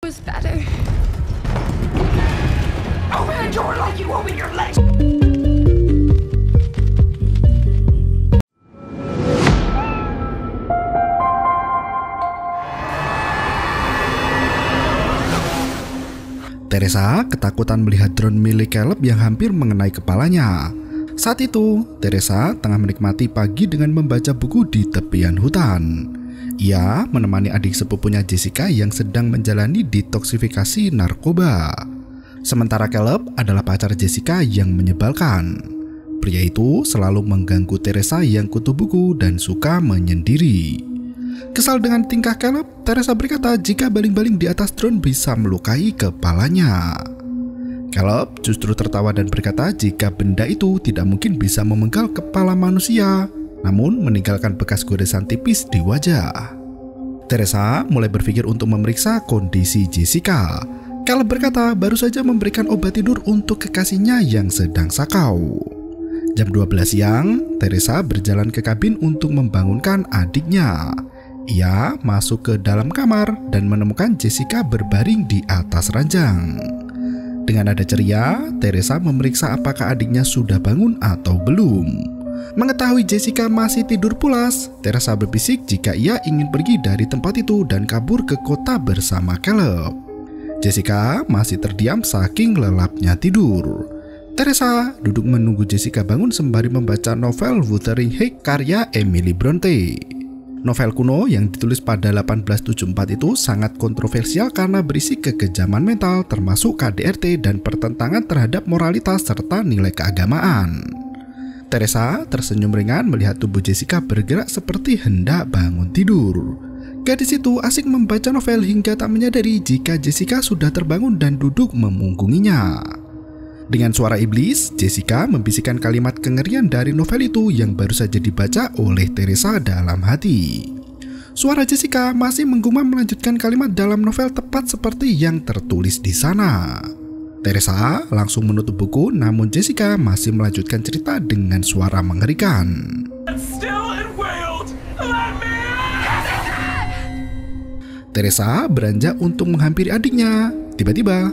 was better. Open the door like you open your legs. Teresa ketakutan melihat drone milik Caleb yang hampir mengenai kepalanya. Saat itu, Teresa tengah menikmati pagi dengan membaca buku di tepian hutan. Ia menemani adik sepupunya Jessica yang sedang menjalani detoksifikasi narkoba. Sementara Caleb adalah pacar Jessica yang menyebalkan. Pria itu selalu mengganggu Teresa yang kutu buku dan suka menyendiri. Kesal dengan tingkah Caleb, Teresa berkata jika baling-baling di atas drone bisa melukai kepalanya. Caleb justru tertawa dan berkata jika benda itu tidak mungkin bisa memenggal kepala manusia, namun meninggalkan bekas goresan tipis di wajah. Teresa mulai berpikir untuk memeriksa kondisi Jessica. Caleb berkata baru saja memberikan obat tidur untuk kekasihnya yang sedang sakau. Jam 12 siang, Teresa berjalan ke kabin untuk membangunkan adiknya. Ia masuk ke dalam kamar dan menemukan Jessica berbaring di atas ranjang. Dengan nada ceria, Teresa memeriksa apakah adiknya sudah bangun atau belum. Mengetahui Jessica masih tidur pulas, Teresa berbisik jika ia ingin pergi dari tempat itu dan kabur ke kota bersama Caleb. Jessica masih terdiam saking lelapnya tidur. Teresa duduk menunggu Jessica bangun sembari membaca novel Wuthering Heights karya Emily Bronte. Novel kuno yang ditulis pada 1874 itu sangat kontroversial karena berisi kekejaman mental termasuk KDRT dan pertentangan terhadap moralitas serta nilai keagamaan. Teresa tersenyum ringan melihat tubuh Jessica bergerak seperti hendak bangun tidur. Gadis itu asik membaca novel hingga tak menyadari jika Jessica sudah terbangun dan duduk memunggunginya. Dengan suara iblis, Jessica membisikkan kalimat kengerian dari novel itu yang baru saja dibaca oleh Teresa dalam hati. Suara Jessica masih menggumam melanjutkan kalimat dalam novel tepat seperti yang tertulis di sana. Teresa langsung menutup buku, namun Jessica masih melanjutkan cerita dengan suara mengerikan. Teresa beranjak untuk menghampiri adiknya. Tiba-tiba,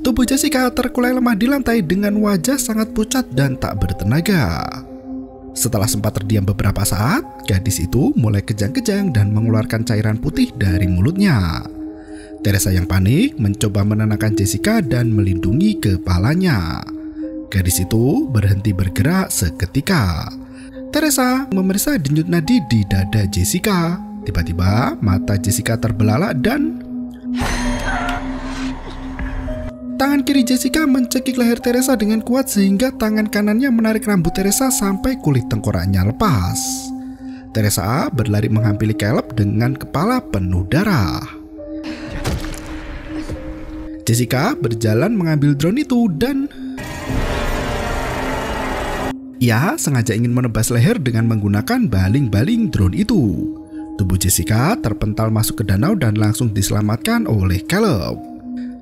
tubuh Jessica terkulai lemah di lantai dengan wajah sangat pucat dan tak bertenaga. Setelah sempat terdiam beberapa saat, gadis itu mulai kejang-kejang dan mengeluarkan cairan putih dari mulutnya. Teresa yang panik mencoba menenangkan Jessica dan melindungi kepalanya. Gadis itu berhenti bergerak seketika. Teresa memeriksa denyut nadi di dada Jessica. Tiba-tiba mata Jessica terbelalak dan tangan kiri Jessica mencekik leher Teresa dengan kuat sehingga tangan kanannya menarik rambut Teresa sampai kulit tengkoraknya lepas. Teresa berlari menghampiri Caleb dengan kepala penuh darah. Jessica berjalan mengambil drone itu dan ia sengaja ingin menebas leher dengan menggunakan baling-baling drone itu. Tubuh Jessica terpental masuk ke danau dan langsung diselamatkan oleh Caleb.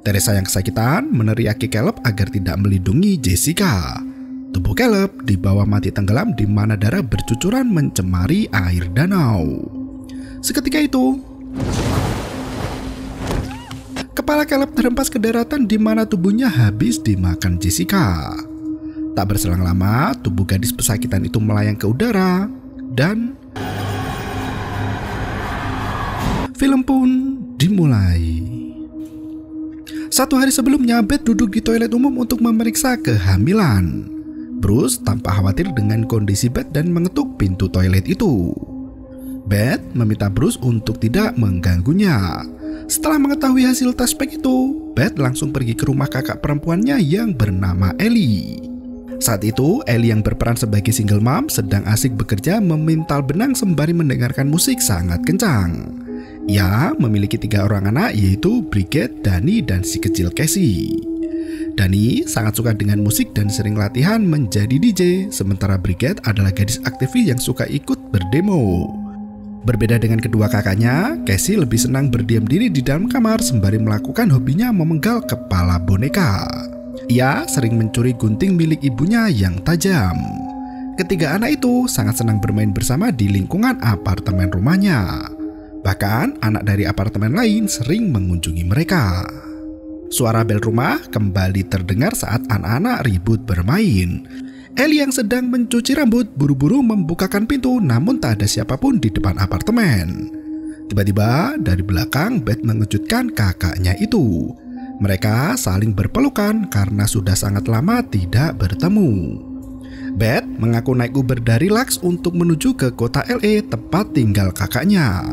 Teresa yang kesakitan meneriaki Caleb agar tidak melindungi Jessica. Tubuh Caleb dibawa mati tenggelam di mana darah bercucuran mencemari air danau. Seketika itu, kepala Caleb terhempas ke daratan di mana tubuhnya habis dimakan Jessica. Tak berselang lama, tubuh gadis pesakitan itu melayang ke udara dan film pun dimulai. Satu hari sebelumnya, Beth duduk di toilet umum untuk memeriksa kehamilan. Bruce tampak khawatir dengan kondisi Beth dan mengetuk pintu toilet itu. Beth meminta Bruce untuk tidak mengganggunya. Setelah mengetahui hasil tes pack itu, Beth langsung pergi ke rumah kakak perempuannya yang bernama Ellie. Saat itu, Ellie yang berperan sebagai single mom sedang asik bekerja memintal benang sembari mendengarkan musik sangat kencang. Ia memiliki 3 orang anak yaitu Bridget, Dani, dan si kecil Casey. Dani sangat suka dengan musik dan sering latihan menjadi DJ, sementara Bridget adalah gadis aktivis yang suka ikut berdemo. Berbeda dengan kedua kakaknya, Casey lebih senang berdiam diri di dalam kamar sembari melakukan hobinya memenggal kepala boneka. Ia sering mencuri gunting milik ibunya yang tajam. Ketiga anak itu sangat senang bermain bersama di lingkungan apartemen rumahnya. Bahkan anak dari apartemen lain sering mengunjungi mereka. Suara bel rumah kembali terdengar saat anak-anak ribut bermain. Ellie yang sedang mencuci rambut buru-buru membukakan pintu, namun tak ada siapapun di depan apartemen. Tiba-tiba dari belakang Beth mengejutkan kakaknya itu. Mereka saling berpelukan karena sudah sangat lama tidak bertemu. Beth mengaku naik Uber dari Lux untuk menuju ke kota LA tempat tinggal kakaknya.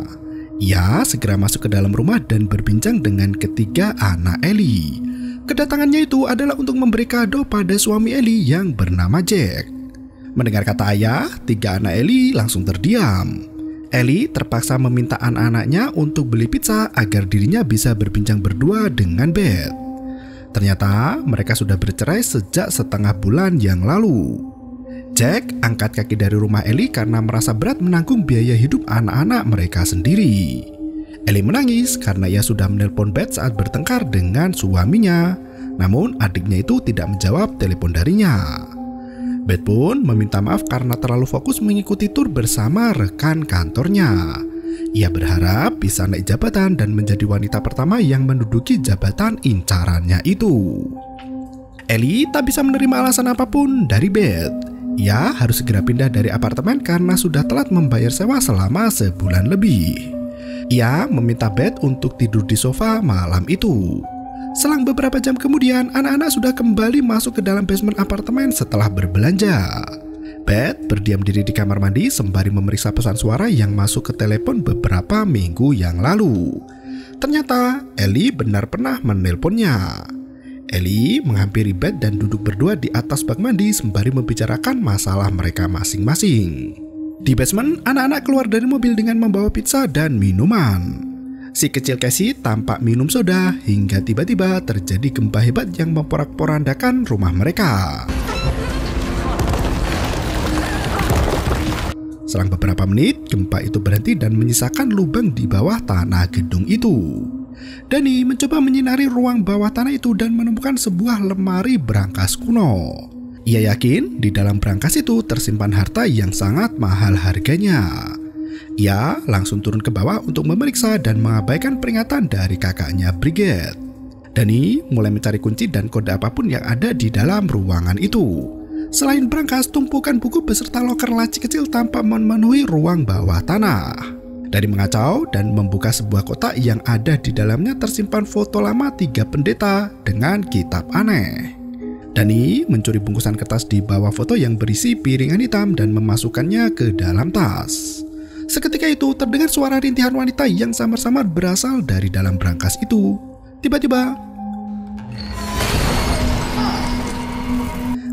Ia segera masuk ke dalam rumah dan berbincang dengan ketiga anak Ellie. Kedatangannya itu adalah untuk memberi kado pada suami Ellie yang bernama Jack. Mendengar kata ayah, tiga anak Ellie langsung terdiam. Ellie terpaksa meminta anak-anaknya untuk beli pizza agar dirinya bisa berbincang berdua dengan Beth. Ternyata mereka sudah bercerai sejak setengah bulan yang lalu. Jack angkat kaki dari rumah Ellie karena merasa berat menanggung biaya hidup anak-anak mereka sendiri. Ellie menangis karena ia sudah menelpon Beth saat bertengkar dengan suaminya, namun adiknya itu tidak menjawab telepon darinya. Beth pun meminta maaf karena terlalu fokus mengikuti tur bersama rekan kantornya. Ia berharap bisa naik jabatan dan menjadi wanita pertama yang menduduki jabatan incarannya itu. Ellie tak bisa menerima alasan apapun dari Beth. Ia harus segera pindah dari apartemen karena sudah telat membayar sewa selama sebulan lebih. Ia meminta Beth untuk tidur di sofa malam itu. Selang beberapa jam kemudian, anak-anak sudah kembali masuk ke dalam basement apartemen setelah berbelanja. Beth berdiam diri di kamar mandi sembari memeriksa pesan suara yang masuk ke telepon beberapa minggu yang lalu. Ternyata Ellie benar pernah menelponnya. Ellie menghampiri Beth dan duduk berdua di atas bak mandi sembari membicarakan masalah mereka masing-masing. Di basement, anak-anak keluar dari mobil dengan membawa pizza dan minuman. Si kecil Casey tampak minum soda hingga tiba-tiba terjadi gempa hebat yang memporak-porandakan rumah mereka. Selang beberapa menit, gempa itu berhenti dan menyisakan lubang di bawah tanah gedung itu. Danny mencoba menyinari ruang bawah tanah itu dan menemukan sebuah lemari berangkas kuno. Ia yakin di dalam berangkas itu tersimpan harta yang sangat mahal harganya. Ia langsung turun ke bawah untuk memeriksa dan mengabaikan peringatan dari kakaknya Bridget. Danny mulai mencari kunci dan kode apapun yang ada di dalam ruangan itu. Selain berangkas, tumpukan buku beserta loker laci kecil tampak memenuhi ruang bawah tanah. Dari mengacau dan membuka sebuah kotak yang ada di dalamnya tersimpan foto lama 3 pendeta dengan kitab aneh. Danny mencuri bungkusan kertas di bawah foto yang berisi piringan hitam dan memasukkannya ke dalam tas. Seketika itu terdengar suara rintihan wanita yang samar-samar berasal dari dalam berangkas itu. Tiba-tiba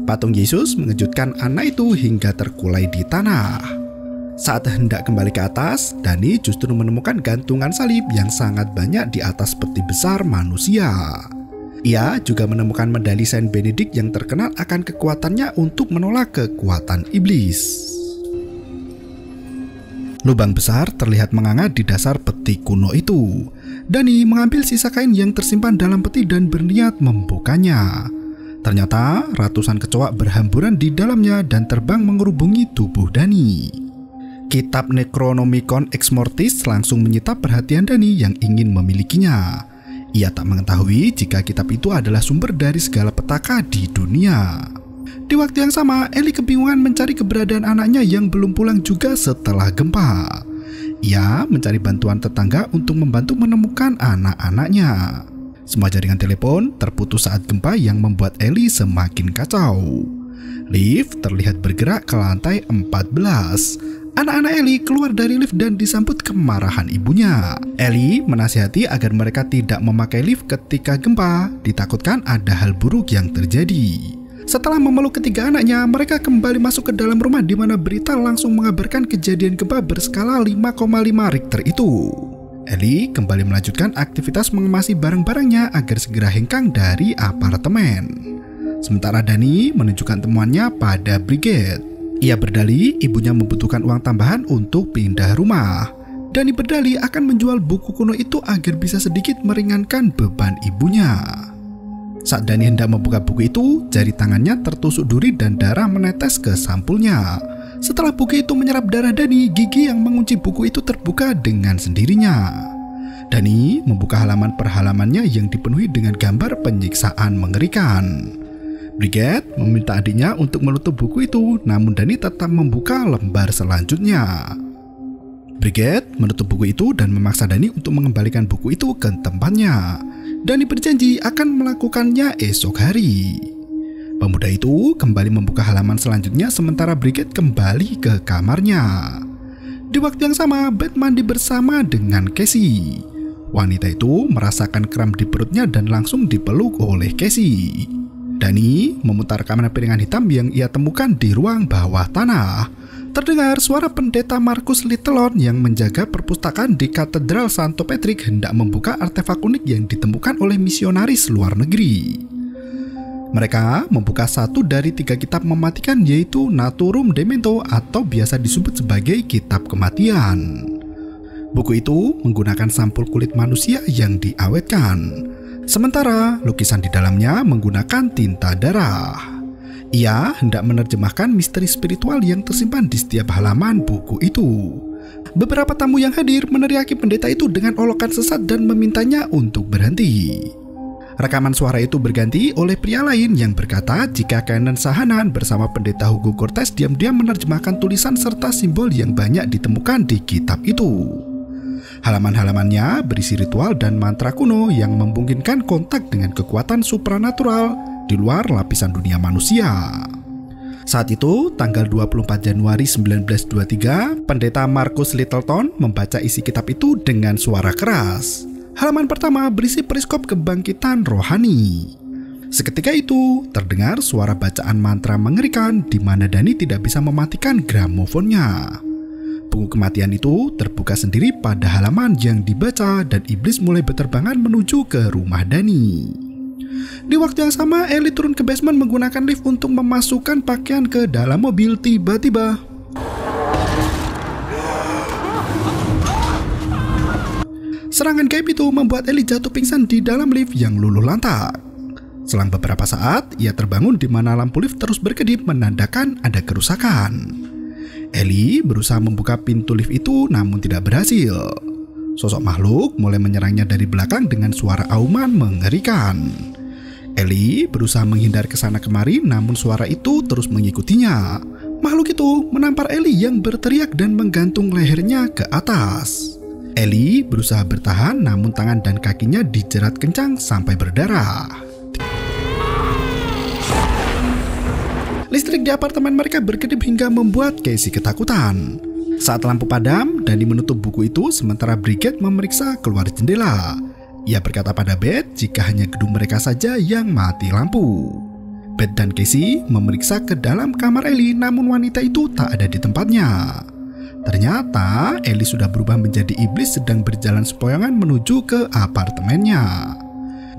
patung Yesus mengejutkan anak itu hingga terkulai di tanah. Saat hendak kembali ke atas, Danny justru menemukan gantungan salib yang sangat banyak di atas peti besar manusia. Ia juga menemukan medali Saint Benedict yang terkenal akan kekuatannya untuk menolak kekuatan iblis. Lubang besar terlihat menganga di dasar peti kuno itu. Danny mengambil sisa kain yang tersimpan dalam peti dan berniat membukanya. Ternyata ratusan kecoak berhamburan di dalamnya dan terbang mengerubungi tubuh Danny. Kitab Necronomicon Ex Mortis langsung menyita perhatian Danny yang ingin memilikinya. Ia tak mengetahui jika kitab itu adalah sumber dari segala petaka di dunia. Di waktu yang sama, Ellie kebingungan mencari keberadaan anaknya yang belum pulang juga setelah gempa. Ia mencari bantuan tetangga untuk membantu menemukan anak-anaknya. Semua jaringan telepon terputus saat gempa yang membuat Ellie semakin kacau. Lift terlihat bergerak ke lantai 14. Anak-anak Ellie keluar dari lift dan disambut kemarahan ibunya. Ellie menasihati agar mereka tidak memakai lift ketika gempa, ditakutkan ada hal buruk yang terjadi. Setelah memeluk ketiga anaknya, mereka kembali masuk ke dalam rumah di mana berita langsung mengabarkan kejadian gempa berskala 5,5 Richter itu. Ellie kembali melanjutkan aktivitas mengemasi barang-barangnya agar segera hengkang dari apartemen. Sementara Danny menunjukkan temuannya pada Bridget. Ia berdalih ibunya membutuhkan uang tambahan untuk pindah rumah. Danny berdalih akan menjual buku kuno itu agar bisa sedikit meringankan beban ibunya. Saat Danny hendak membuka buku itu, jari tangannya tertusuk duri dan darah menetes ke sampulnya. Setelah buku itu menyerap darah Dani, gigi yang mengunci buku itu terbuka dengan sendirinya. Dani membuka halaman per halamannya yang dipenuhi dengan gambar penyiksaan mengerikan. Bridget meminta adiknya untuk menutup buku itu, namun Dani tetap membuka lembar selanjutnya. Bridget menutup buku itu dan memaksa Dani untuk mengembalikan buku itu ke tempatnya. Dani berjanji akan melakukannya esok hari. Pemuda itu kembali membuka halaman selanjutnya sementara Bridget kembali ke kamarnya. Di waktu yang sama, Beth mandi bersama dengan Casey. Wanita itu merasakan kram di perutnya dan langsung dipeluk oleh Casey. Dani memutar rekaman piringan hitam yang ia temukan di ruang bawah tanah. Terdengar suara pendeta Marcus Littleton yang menjaga perpustakaan di Katedral Santo Patrick hendak membuka artefak unik yang ditemukan oleh misionaris luar negeri. Mereka membuka satu dari 3 kitab mematikan, yaitu Naturum Demento atau biasa disebut sebagai kitab kematian. Buku itu menggunakan sampul kulit manusia yang diawetkan, sementara lukisan di dalamnya menggunakan tinta darah. Ia hendak menerjemahkan misteri spiritual yang tersimpan di setiap halaman buku itu. Beberapa tamu yang hadir meneriaki pendeta itu dengan olokan sesat dan memintanya untuk berhenti. Rekaman suara itu berganti oleh pria lain yang berkata jika Canon Sahanan bersama pendeta Hugo Cortez diam-diam menerjemahkan tulisan serta simbol yang banyak ditemukan di kitab itu. Halaman-halamannya berisi ritual dan mantra kuno yang memungkinkan kontak dengan kekuatan supranatural di luar lapisan dunia manusia. Saat itu, tanggal 24 Januari 1923, pendeta Marcus Littleton membaca isi kitab itu dengan suara keras. Halaman pertama berisi periskop kebangkitan rohani. Seketika itu, terdengar suara bacaan mantra mengerikan di mana Dani tidak bisa mematikan gramofonnya. Buku kematian itu terbuka sendiri pada halaman yang dibaca dan iblis mulai berterbangan menuju ke rumah Dani. Di waktu yang sama, Ellie turun ke basement menggunakan lift untuk memasukkan pakaian ke dalam mobil. Tiba-tiba serangan gaib itu membuat Ellie jatuh pingsan di dalam lift yang luluh lantak. Selang beberapa saat, ia terbangun di mana lampu lift terus berkedip menandakan ada kerusakan. Ellie berusaha membuka pintu lift itu namun tidak berhasil. Sosok makhluk mulai menyerangnya dari belakang dengan suara auman mengerikan. Ellie berusaha menghindar ke sana kemari namun suara itu terus mengikutinya. Makhluk itu menampar Ellie yang berteriak dan menggantung lehernya ke atas. Ellie berusaha bertahan namun tangan dan kakinya dijerat kencang sampai berdarah. Listrik di apartemen mereka berkedip hingga membuat Casey ketakutan. Saat lampu padam, Dani menutup buku itu sementara Bridget memeriksa keluar jendela. Ia berkata pada Beth jika hanya gedung mereka saja yang mati lampu. Beth dan Casey memeriksa ke dalam kamar Ellie namun wanita itu tak ada di tempatnya. Ternyata Ellie sudah berubah menjadi iblis sedang berjalan sempoyongan menuju ke apartemennya.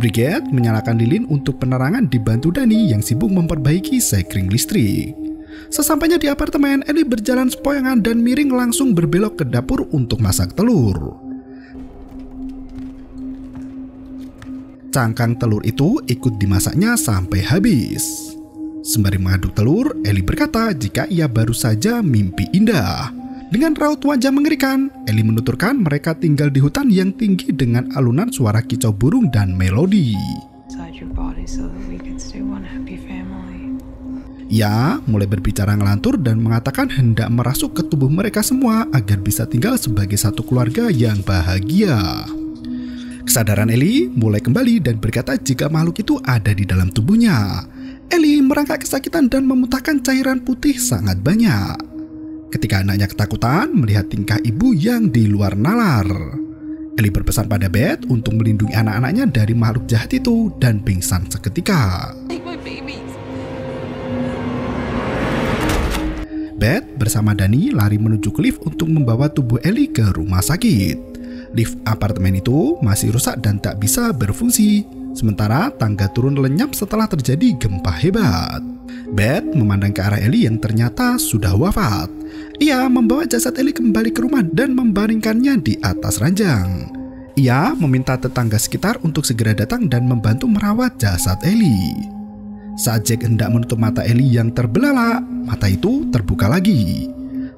Bridget menyalakan lilin untuk penerangan dibantu Dani yang sibuk memperbaiki sekring listrik. Sesampainya di apartemen, Ellie berjalan sempoyongan dan miring langsung berbelok ke dapur untuk masak telur. Cangkang telur itu ikut dimasaknya sampai habis. Sembari mengaduk telur, Ellie berkata jika ia baru saja mimpi indah. Dengan raut wajah mengerikan, Ellie menuturkan mereka tinggal di hutan yang tinggi dengan alunan suara kicau burung dan melodi. Ia mulai berbicara ngelantur dan mengatakan hendak merasuk ke tubuh mereka semua agar bisa tinggal sebagai satu keluarga yang bahagia. Kesadaran Ellie mulai kembali dan berkata jika makhluk itu ada di dalam tubuhnya. Ellie merangkak kesakitan dan memuntahkan cairan putih sangat banyak. Ketika anaknya ketakutan melihat tingkah ibu yang di luar nalar, Ellie berpesan pada Beth untuk melindungi anak-anaknya dari makhluk jahat itu dan pingsan seketika. Beth bersama Dani lari menuju ke lift untuk membawa tubuh Ellie ke rumah sakit. Lift apartemen itu masih rusak dan tak bisa berfungsi, sementara tangga turun lenyap setelah terjadi gempa hebat. Beth memandang ke arah Ellie yang ternyata sudah wafat. Ia membawa jasad Ellie kembali ke rumah dan membaringkannya di atas ranjang. Ia meminta tetangga sekitar untuk segera datang dan membantu merawat jasad Ellie. Saat Jack hendak menutup mata Ellie yang terbelalak, mata itu terbuka lagi.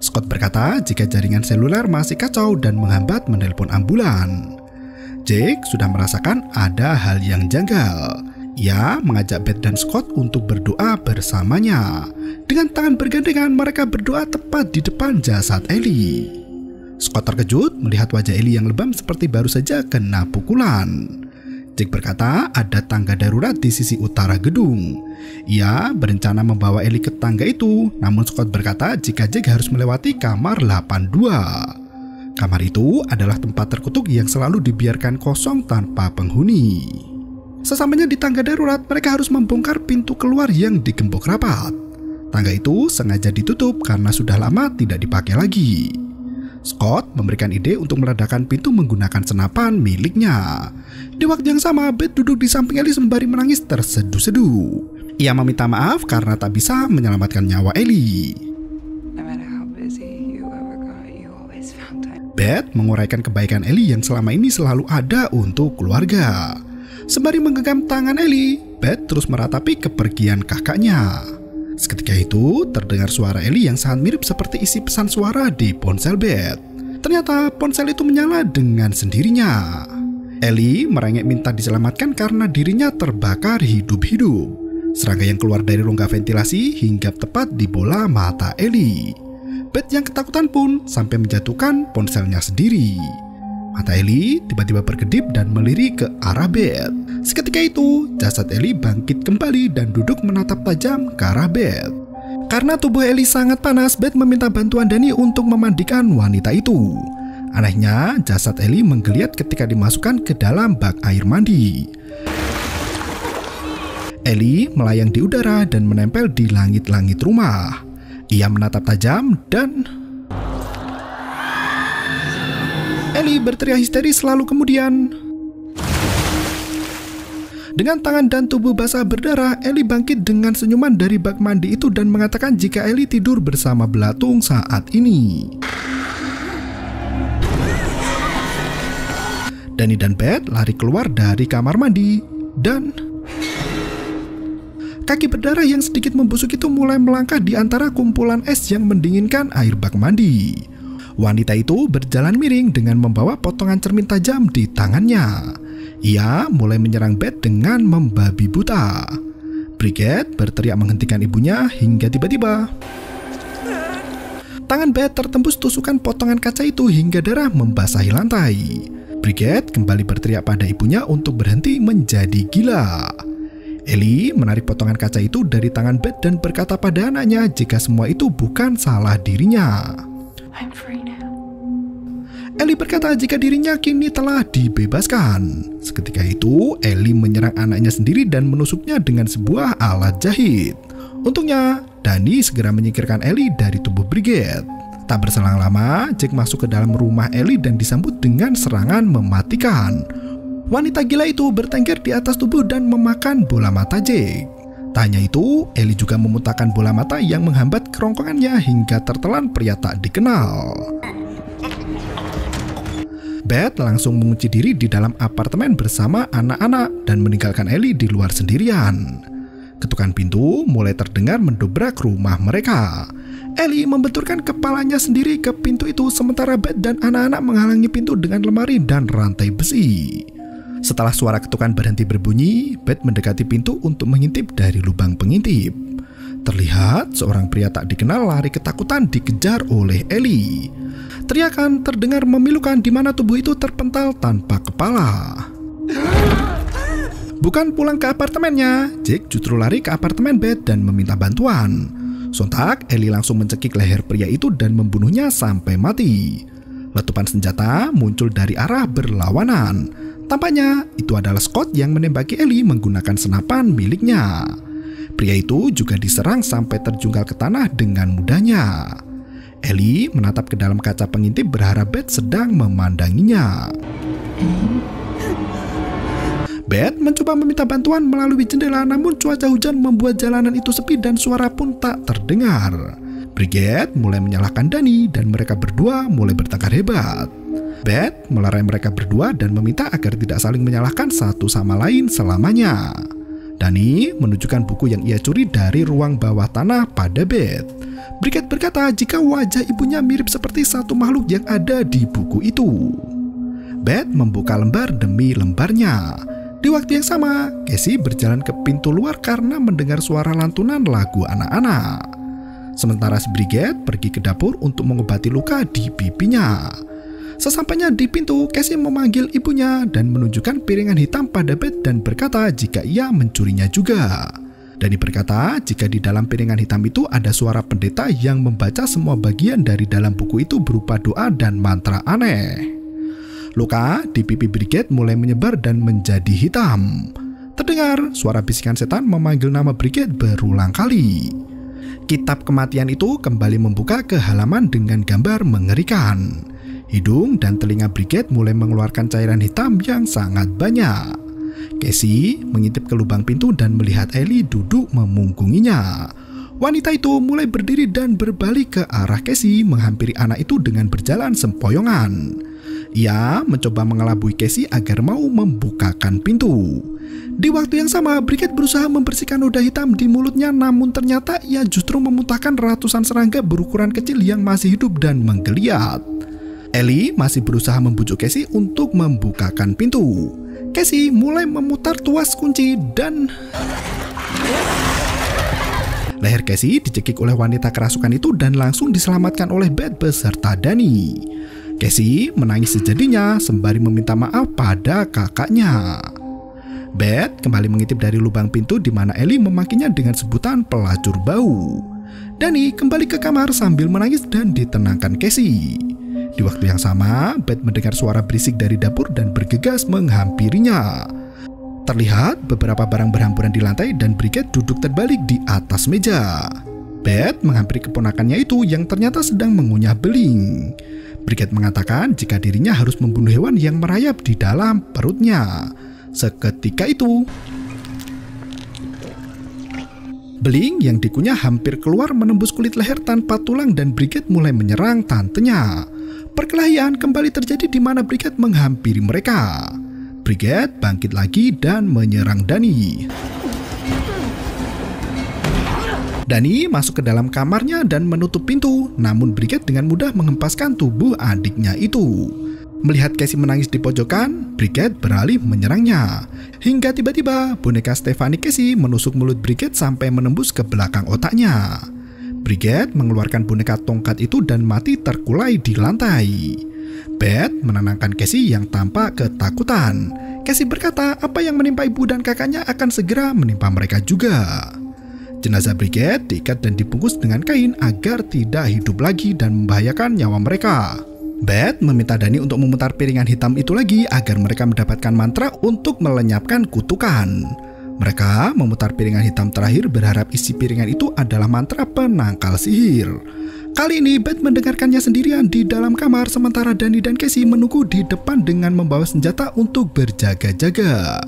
Scott berkata jika jaringan seluler masih kacau dan menghambat menelpon ambulan. Jake sudah merasakan ada hal yang janggal. Ia mengajak Beth dan Scott untuk berdoa bersamanya. Dengan tangan bergandengan mereka berdoa tepat di depan jasad Ellie. Scott terkejut melihat wajah Ellie yang lebam seperti baru saja kena pukulan. Jake berkata ada tangga darurat di sisi utara gedung. Ia berencana membawa Ellie ke tangga itu, namun Scott berkata jika Jake harus melewati kamar 82. Kamar itu adalah tempat terkutuk yang selalu dibiarkan kosong tanpa penghuni. Sesampainya di tangga darurat, mereka harus membongkar pintu keluar yang digembok rapat. Tangga itu sengaja ditutup karena sudah lama tidak dipakai lagi. Scott memberikan ide untuk meledakkan pintu menggunakan senapan miliknya. Di waktu yang sama, Beth duduk di samping Ellie sembari menangis terseduh-seduh. Ia meminta maaf karena tak bisa menyelamatkan nyawa Ellie. Beth menguraikan kebaikan Ellie yang selama ini selalu ada untuk keluarga. Sembari menggenggam tangan Ellie, Beth terus meratapi kepergian kakaknya. Seketika itu, terdengar suara Ellie yang sangat mirip seperti isi pesan suara di ponsel Beth. Ternyata ponsel itu menyala dengan sendirinya. Ellie merengek minta diselamatkan karena dirinya terbakar hidup-hidup. Serangga yang keluar dari rongga ventilasi hinggap tepat di bola mata Ellie. Beth yang ketakutan pun sampai menjatuhkan ponselnya sendiri. Mata Ellie tiba-tiba berkedip dan melirik ke arah Beth. Seketika itu, jasad Ellie bangkit kembali dan duduk menatap tajam ke arah Beth. Karena tubuh Ellie sangat panas, Beth meminta bantuan Danny untuk memandikan wanita itu. Anehnya, jasad Ellie menggeliat ketika dimasukkan ke dalam bak air mandi. Ellie melayang di udara dan menempel di langit-langit rumah. Ia menatap tajam dan Ellie berteriak histeris lalu kemudian dengan tangan dan tubuh basah berdarah, Ellie bangkit dengan senyuman dari bak mandi itu dan mengatakan jika Ellie tidur bersama belatung saat ini. Danny dan Beth lari keluar dari kamar mandi dan kaki berdarah yang sedikit membusuk itu mulai melangkah di antara kumpulan es yang mendinginkan air bak mandi. Wanita itu berjalan miring dengan membawa potongan cermin tajam di tangannya. Ia mulai menyerang Beth dengan membabi buta. Bridget berteriak menghentikan ibunya hingga tiba-tiba tangan Beth tertembus tusukan potongan kaca itu hingga darah membasahi lantai. Bridget kembali berteriak pada ibunya untuk berhenti menjadi gila. Ellie menarik potongan kaca itu dari tangan Beth dan berkata pada anaknya jika semua itu bukan salah dirinya. I'm free now. Ellie berkata jika dirinya kini telah dibebaskan. Seketika itu, Ellie menyerang anaknya sendiri dan menusuknya dengan sebuah alat jahit. Untungnya, Danny segera menyingkirkan Ellie dari tubuh Bridget. Tak berselang lama, Jake masuk ke dalam rumah Ellie dan disambut dengan serangan mematikan. Wanita gila itu bertengger di atas tubuh dan memakan bola mata Jake. Tak hanya itu, Ellie juga memuntahkan bola mata yang menghambat kerongkongannya hingga tertelan pria tak dikenal. Beth langsung mengunci diri di dalam apartemen bersama anak-anak dan meninggalkan Ellie di luar sendirian. Ketukan pintu mulai terdengar mendobrak rumah mereka. Ellie membenturkan kepalanya sendiri ke pintu itu sementara Beth dan anak-anak menghalangi pintu dengan lemari dan rantai besi. Setelah suara ketukan berhenti berbunyi, Beth mendekati pintu untuk mengintip dari lubang pengintip. Terlihat seorang pria tak dikenal lari ketakutan dikejar oleh Ellie. Teriakan terdengar memilukan di mana tubuh itu terpental tanpa kepala. Bukan pulang ke apartemennya, Jake justru lari ke apartemen Beth dan meminta bantuan. Sontak, Ellie langsung mencekik leher pria itu dan membunuhnya sampai mati. Letupan senjata muncul dari arah berlawanan. Tampaknya itu adalah Scott yang menembaki Ellie menggunakan senapan miliknya. Pria itu juga diserang sampai terjungkal ke tanah dengan mudahnya. Ellie menatap ke dalam kaca pengintip berharap Beth sedang memandanginya. Beth mencoba meminta bantuan melalui jendela, namun cuaca hujan membuat jalanan itu sepi dan suara pun tak terdengar. Bridget mulai menyalahkan Danny dan mereka berdua mulai bertengkar hebat. Beth melerai mereka berdua dan meminta agar tidak saling menyalahkan satu sama lain selamanya. Dani menunjukkan buku yang ia curi dari ruang bawah tanah pada Beth. Bridget berkata jika wajah ibunya mirip seperti satu makhluk yang ada di buku itu. Beth membuka lembar demi lembarnya. Di waktu yang sama, Casey berjalan ke pintu luar karena mendengar suara lantunan lagu anak-anak. Sementara si Bridget pergi ke dapur untuk mengobati luka di pipinya. Sesampainya di pintu, Casey memanggil ibunya dan menunjukkan piringan hitam pada Beth dan berkata jika ia mencurinya juga. Dani berkata jika di dalam piringan hitam itu ada suara pendeta yang membaca semua bagian dari dalam buku itu berupa doa dan mantra aneh. Luka di pipi Bridget mulai menyebar dan menjadi hitam. Terdengar suara bisikan setan memanggil nama Bridget berulang kali. Kitab kematian itu kembali membuka ke halaman dengan gambar mengerikan. Hidung dan telinga Bridget mulai mengeluarkan cairan hitam yang sangat banyak. Casey mengintip ke lubang pintu dan melihat Ellie duduk memungkunginya. Wanita itu mulai berdiri dan berbalik ke arah Casey, menghampiri anak itu dengan berjalan sempoyongan. Ia mencoba mengelabui Casey agar mau membukakan pintu. Di waktu yang sama, Bridget berusaha membersihkan noda hitam di mulutnya, namun ternyata ia justru memuntahkan ratusan serangga berukuran kecil yang masih hidup dan menggeliat. Ellie masih berusaha membujuk Casey untuk membukakan pintu. Casey mulai memutar tuas kunci dan leher Casey dicekik oleh wanita kerasukan itu dan langsung diselamatkan oleh Beth beserta Dani. Casey menangis sejadinya sembari meminta maaf pada kakaknya. Beth kembali mengintip dari lubang pintu di mana Ellie memakinya dengan sebutan pelacur bau. Dani kembali ke kamar sambil menangis dan ditenangkan Casey. Di waktu yang sama, Beth mendengar suara berisik dari dapur dan bergegas menghampirinya. Terlihat beberapa barang berhamburan di lantai dan Bridget duduk terbalik di atas meja. Beth menghampiri keponakannya itu yang ternyata sedang mengunyah beling. Bridget mengatakan jika dirinya harus membunuh hewan yang merayap di dalam perutnya. Seketika itu, beling yang dikunyah hampir keluar menembus kulit leher tanpa tulang dan Bridget mulai menyerang tantenya. Perkelahian kembali terjadi di mana Bridget menghampiri mereka. Bridget bangkit lagi dan menyerang Dani. Dani masuk ke dalam kamarnya dan menutup pintu, namun Bridget dengan mudah mengempaskan tubuh adiknya itu. Melihat Casey menangis di pojokan, Bridget beralih menyerangnya. Hingga tiba-tiba boneka Stephanie Casey menusuk mulut Bridget sampai menembus ke belakang otaknya. Bridget mengeluarkan boneka tongkat itu dan mati terkulai di lantai. Beth menenangkan Casey yang tampak ketakutan. Casey berkata apa yang menimpa ibu dan kakaknya akan segera menimpa mereka juga. Jenazah Bridget diikat dan dibungkus dengan kain agar tidak hidup lagi dan membahayakan nyawa mereka. Beth meminta Dani untuk memutar piringan hitam itu lagi agar mereka mendapatkan mantra untuk melenyapkan kutukan. Mereka memutar piringan hitam terakhir berharap isi piringan itu adalah mantra penangkal sihir. Kali ini Beth mendengarkannya sendirian di dalam kamar sementara Dani dan Casey menunggu di depan dengan membawa senjata untuk berjaga-jaga.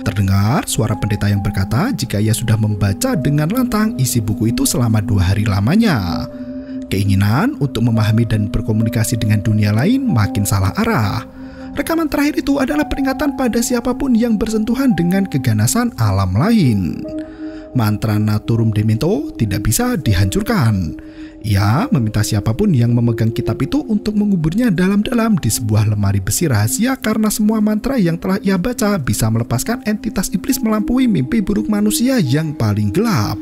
Terdengar suara pendeta yang berkata jika ia sudah membaca dengan lantang isi buku itu selama 2 hari lamanya. Keinginan untuk memahami dan berkomunikasi dengan dunia lain makin salah arah. Rekaman terakhir itu adalah peringatan pada siapapun yang bersentuhan dengan keganasan alam lain. Mantra Naturum Demento tidak bisa dihancurkan. Ia meminta siapapun yang memegang kitab itu untuk menguburnya dalam-dalam di sebuah lemari besi rahasia karena semua mantra yang telah ia baca bisa melepaskan entitas iblis melampaui mimpi buruk manusia yang paling gelap.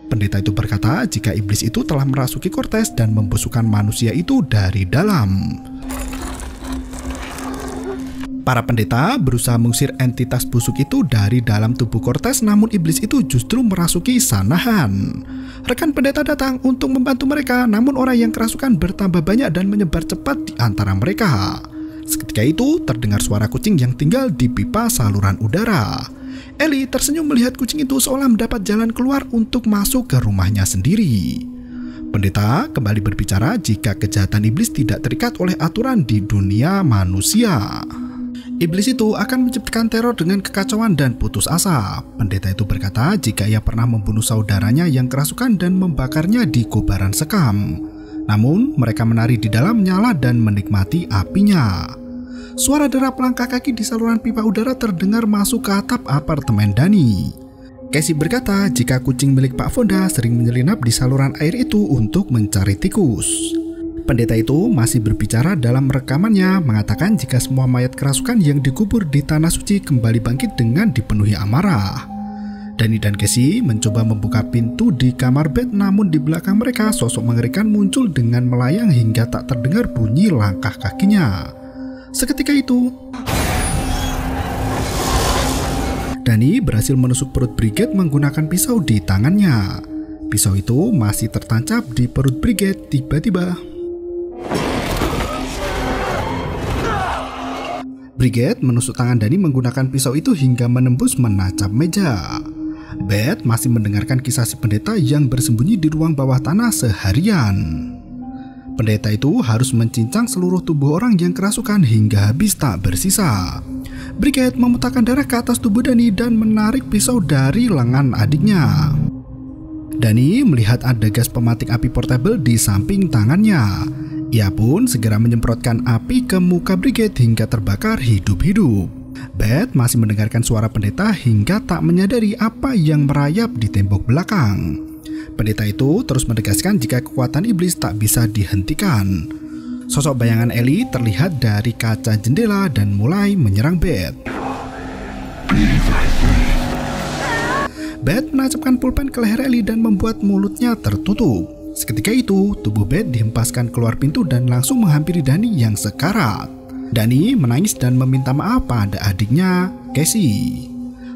Pendeta itu berkata jika iblis itu telah merasuki Cortez dan membusukkan manusia itu dari dalam. Para pendeta berusaha mengusir entitas busuk itu dari dalam tubuh Cortez, namun iblis itu justru merasuki Sanahan. Rekan pendeta datang untuk membantu mereka, namun orang yang kerasukan bertambah banyak dan menyebar cepat di antara mereka. Seketika itu terdengar suara kucing yang tinggal di pipa saluran udara. Ellie tersenyum melihat kucing itu seolah mendapat jalan keluar untuk masuk ke rumahnya sendiri. Pendeta kembali berbicara jika kejahatan iblis tidak terikat oleh aturan di dunia manusia. Iblis itu akan menciptakan teror dengan kekacauan dan putus asa. Pendeta itu berkata jika ia pernah membunuh saudaranya yang kerasukan dan membakarnya di kobaran sekam. Namun mereka menari di dalam nyala dan menikmati apinya. Suara derap langkah kaki di saluran pipa udara terdengar masuk ke atap apartemen Dani. Casey berkata jika kucing milik Pak Fonda sering menyelinap di saluran air itu untuk mencari tikus. Pendeta itu masih berbicara dalam rekamannya mengatakan jika semua mayat kerasukan yang dikubur di tanah suci kembali bangkit dengan dipenuhi amarah. Danny dan Casey mencoba membuka pintu di kamar Beth, namun di belakang mereka sosok mengerikan muncul dengan melayang hingga tak terdengar bunyi langkah kakinya. Seketika itu, Danny berhasil menusuk perut Bridget menggunakan pisau di tangannya. Pisau itu masih tertancap di perut Bridget. Tiba-tiba Bridget menusuk tangan Danny menggunakan pisau itu hingga menembus menacap meja. Beth masih mendengarkan kisah si pendeta yang bersembunyi di ruang bawah tanah seharian. Pendeta itu harus mencincang seluruh tubuh orang yang kerasukan hingga habis tak bersisa. Bridget memuntahkan darah ke atas tubuh Danny dan menarik pisau dari lengan adiknya. Danny melihat ada gas pematik api portable di samping tangannya. Ia pun segera menyemprotkan api ke muka Bridget hingga terbakar hidup-hidup. Beth masih mendengarkan suara pendeta hingga tak menyadari apa yang merayap di tembok belakang. Pendeta itu terus menegaskan jika kekuatan iblis tak bisa dihentikan. Sosok bayangan Ellie terlihat dari kaca jendela dan mulai menyerang Beth. Beth menancapkan pulpen ke leher Ellie dan membuat mulutnya tertutup. Seketika itu, tubuh Beth dihempaskan keluar pintu dan langsung menghampiri Danny yang sekarat. Danny menangis dan meminta maaf pada adiknya, Casey.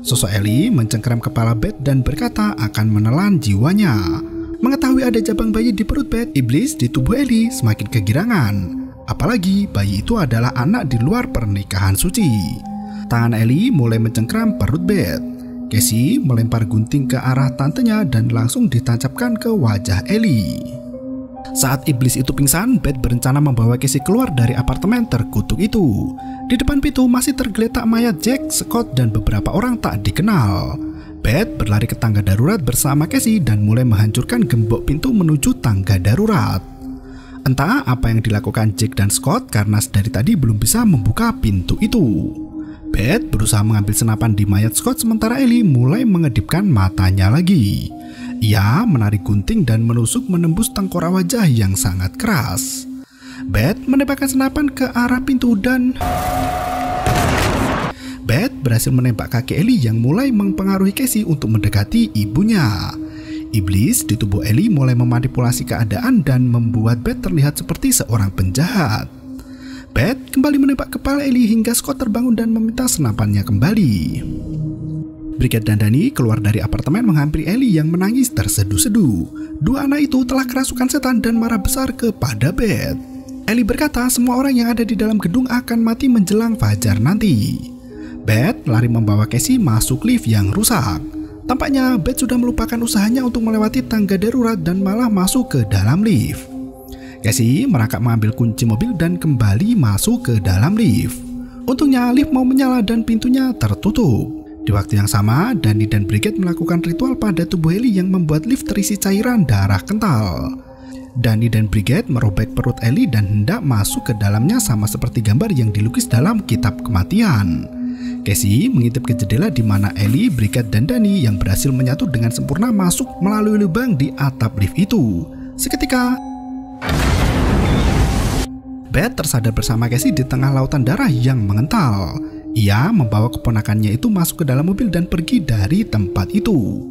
Sosok Ellie mencengkeram kepala Beth dan berkata akan menelan jiwanya. Mengetahui ada jabang bayi di perut Beth, iblis di tubuh Ellie semakin kegirangan. Apalagi bayi itu adalah anak di luar pernikahan suci. Tangan Ellie mulai mencengkeram perut Beth. Casey melempar gunting ke arah tantenya dan langsung ditancapkan ke wajah Ellie. Saat iblis itu pingsan, Beth berencana membawa Casey keluar dari apartemen terkutuk itu. Di depan pintu masih tergeletak mayat Jack, Scott, dan beberapa orang tak dikenal. Beth berlari ke tangga darurat bersama Casey dan mulai menghancurkan gembok pintu menuju tangga darurat. Entah apa yang dilakukan Jack dan Scott karena dari tadi belum bisa membuka pintu itu. Beth berusaha mengambil senapan di mayat Scott sementara Ellie mulai mengedipkan matanya lagi. Ia menarik gunting dan menusuk menembus tengkorak wajah yang sangat keras. Beth menembakkan senapan ke arah pintu dan Beth berhasil menembak kaki Ellie yang mulai mempengaruhi Casey untuk mendekati ibunya. Iblis di tubuh Ellie mulai memanipulasi keadaan dan membuat Beth terlihat seperti seorang penjahat. Beth kembali menembak kepala Ellie hingga Scott terbangun dan meminta senapannya kembali. Bridget dan Danny keluar dari apartemen menghampiri Ellie yang menangis terseduh-seduh. Dua anak itu telah kerasukan setan dan marah besar kepada Beth. Ellie berkata semua orang yang ada di dalam gedung akan mati menjelang fajar nanti. Beth lari membawa Casey masuk lift yang rusak. Tampaknya Beth sudah melupakan usahanya untuk melewati tangga darurat dan malah masuk ke dalam lift. Casey merangkak mengambil kunci mobil dan kembali masuk ke dalam lift. Untungnya lift mau menyala dan pintunya tertutup. Di waktu yang sama, Danny dan Bridget melakukan ritual pada tubuh Ellie yang membuat lift terisi cairan darah kental. Danny dan Bridget merobek perut Ellie dan hendak masuk ke dalamnya sama seperti gambar yang dilukis dalam kitab kematian. Casey mengintip ke jendela di mana Ellie, Bridget, dan Danny yang berhasil menyatu dengan sempurna masuk melalui lubang di atap lift itu. Seketika, Beth tersadar bersama Casey di tengah lautan darah yang mengental. Ia membawa keponakannya itu masuk ke dalam mobil dan pergi dari tempat itu.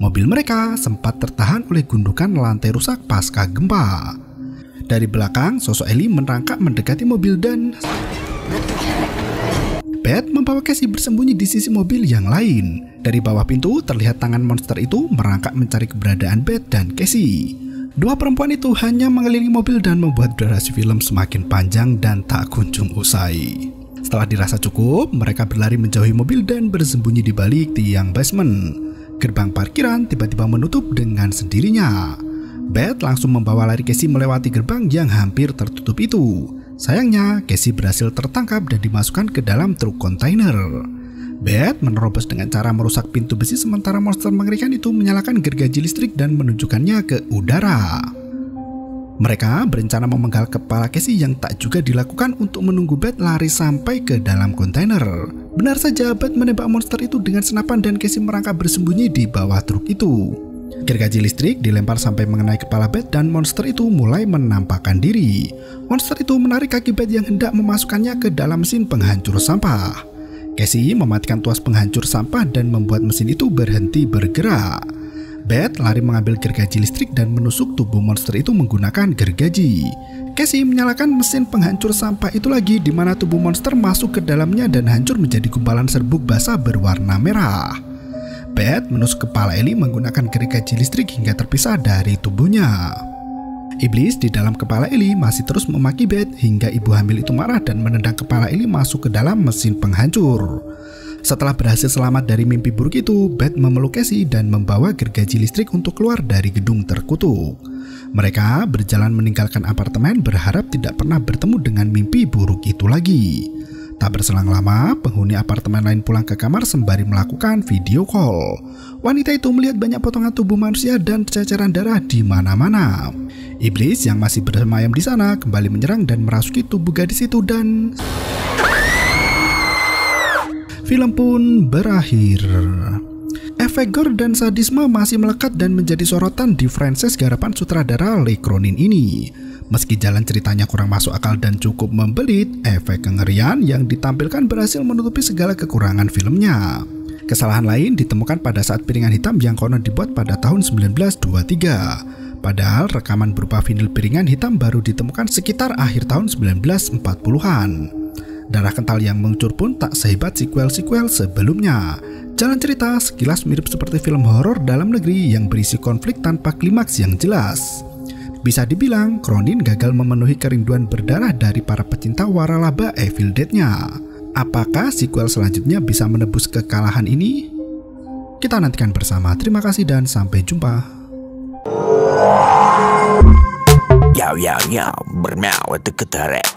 Mobil mereka sempat tertahan oleh gundukan lantai rusak pasca gempa. Dari belakang, sosok Ellie merangkak mendekati mobil dan Beth membawa Casey bersembunyi di sisi mobil yang lain. Dari bawah pintu terlihat tangan monster itu merangkak mencari keberadaan Beth dan Casey. Dua perempuan itu hanya mengelilingi mobil dan membuat durasi film semakin panjang dan tak kunjung usai. Setelah dirasa cukup, mereka berlari menjauhi mobil dan bersembunyi di balik tiang basement. Gerbang parkiran tiba-tiba menutup dengan sendirinya. Beth langsung membawa lari Casey melewati gerbang yang hampir tertutup itu. Sayangnya, Casey berhasil tertangkap dan dimasukkan ke dalam truk kontainer. Beth menerobos dengan cara merusak pintu besi sementara monster mengerikan itu menyalakan gergaji listrik dan menunjukkannya ke udara. Mereka berencana memenggal kepala Casey yang tak juga dilakukan untuk menunggu Beth lari sampai ke dalam kontainer. Benar saja, Beth menembak monster itu dengan senapan dan Casey merangkap bersembunyi di bawah truk itu. Gergaji listrik dilempar sampai mengenai kepala Beth dan monster itu mulai menampakkan diri. Monster itu menarik kaki Beth yang hendak memasukkannya ke dalam mesin penghancur sampah. Casey mematikan tuas penghancur sampah dan membuat mesin itu berhenti bergerak. Beth lari mengambil gergaji listrik dan menusuk tubuh monster itu menggunakan gergaji. Casey menyalakan mesin penghancur sampah itu lagi, di mana tubuh monster masuk ke dalamnya dan hancur menjadi gumpalan serbuk basah berwarna merah. Beth menusuk kepala Ellie menggunakan gergaji listrik hingga terpisah dari tubuhnya. Iblis di dalam kepala Ellie masih terus memaki Beth hingga ibu hamil itu marah dan menendang kepala Ellie masuk ke dalam mesin penghancur. Setelah berhasil selamat dari mimpi buruk itu, Beth memeluk Casey dan membawa gergaji listrik untuk keluar dari gedung terkutuk. Mereka berjalan meninggalkan apartemen berharap tidak pernah bertemu dengan mimpi buruk itu lagi. Tak berselang lama, penghuni apartemen lain pulang ke kamar sembari melakukan video call. Wanita itu melihat banyak potongan tubuh manusia dan ceceran darah di mana-mana. Iblis yang masih bersemayam di sana kembali menyerang dan merasuki tubuh gadis itu dan film pun berakhir. Efek gore dan sadisme masih melekat dan menjadi sorotan di franchise garapan sutradara Lee Cronin ini. Meski jalan ceritanya kurang masuk akal dan cukup membelit, efek kengerian yang ditampilkan berhasil menutupi segala kekurangan filmnya. Kesalahan lain ditemukan pada saat piringan hitam yang konon dibuat pada tahun 1923. Padahal rekaman berupa vinil piringan hitam baru ditemukan sekitar akhir tahun 1940-an. Darah kental yang mengucur pun tak sehebat sequel-sequel sebelumnya. Jalan cerita sekilas mirip seperti film horor dalam negeri yang berisi konflik tanpa klimaks yang jelas. Bisa dibilang, Cronin gagal memenuhi kerinduan berdarah dari para pecinta waralaba Evil Dead-nya. Apakah sequel selanjutnya bisa menebus kekalahan ini? Kita nantikan bersama. Terima kasih dan sampai jumpa. Yo, bermau, itu ketarep.